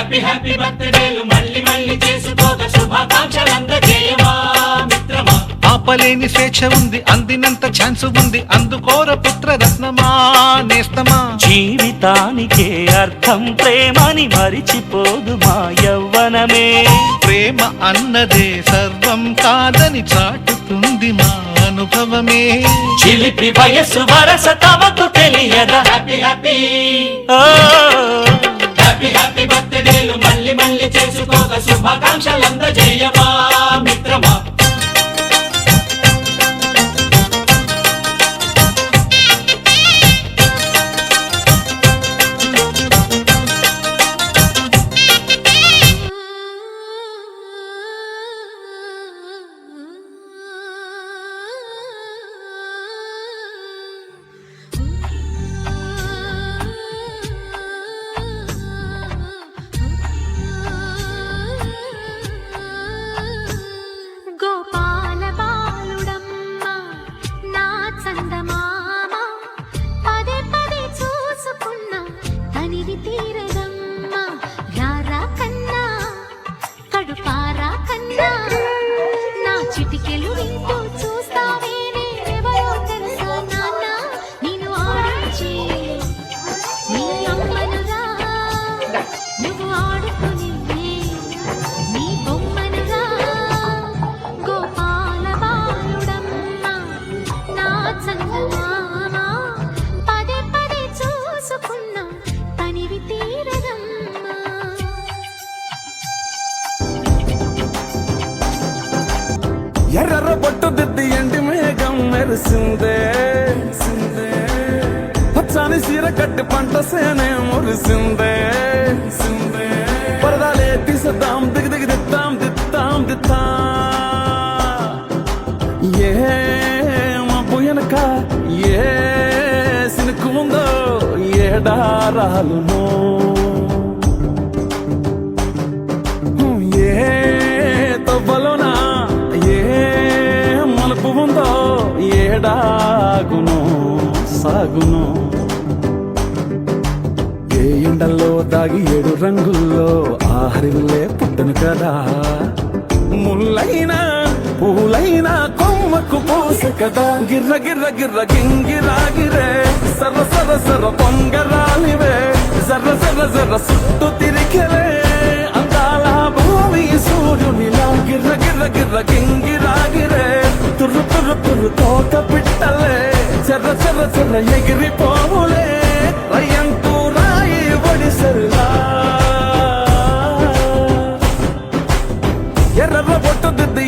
Happy happy బర్త్డేలు మళ్ళీ మళ్ళీ చేసుకోక శుభాకాంక్షలందజేయమా మిత్రమా. ఆపలేని స్వేచ్ఛ ఉంది, అందినంత ఛాన్స్ ఉంది, అందుకోర పుత్ర రత్నమా నేస్తమా. జీవితానికే అర్థం ప్రేమని మరిచిపోదు మా యవ్వనమే. ప్రేమ అన్నదే సర్వం కాదని చాటుతుంది మా అనుభవమే. చిలిపి వయస్సు వరస తమకు తెలియదా. హ్యాపీ హ్యాపీ ఓ హ్యాపీ హ్యాపీ బర్త్డేలు మళ్ళీ మళ్ళీ చేసుకోక శుభాకాంక్షలందజేయమా మిత్రమా. చిటికెలు వింటూ చూస్తావే నేనెవరో తెలుసా నాన్న, నిన్ను ఆడించి నీ అమ్మనురా, నువ్వు ఆడుకుని నీ బొమ్మనురా. గోపాల బాలుడమ్మ నా చందమామ, పదే పదే చూసుకున్నా తనివి తీరదమ్మా. ఎర్ర బొట్టు దిద్ది ఎండి మేఘం మెరిసిందే, పచ్చాని సీర కట్టి పంట సేనే మురిసిందే. పరదాలే తీసద్దాం దిగి దిగి దిత్తాం దిత్తాం దిత్తా. ఏ మబ్బు వెనక ఏ సినుకు ఉందో ఏడారాలునో, ఏ తవ్వలోనా ఉందో ఏడాగును సాగును. ఏ ఎండల్లో దాగి 7 రంగుల్లో ఆహరిల్లే పుట్టను కదా. ముల్లైనా పూలైనా కొమ్మకు పోసే కదా. గిర్ర గిర్ర గిర్ర గింగిరాగిరే సర్ర సర్ర సర్ర పొంగరాలివే. జర్ర జర్ర జర్ర సుట్టు తిరిగలే అందాల భూమి సూర్యునిలా. గిర్ర గిర్ర గిర్ర గింగిరాగిరే తుర్రు తుర్రు తుర్రు తోట పిట్టలే. చెర్ర చెర్ర చెర్ర ఎగిరిపోవులే రయ్యంటూ రాయి ఒడిసెల్లా. ఎర్ర బొట్టు దిద్ది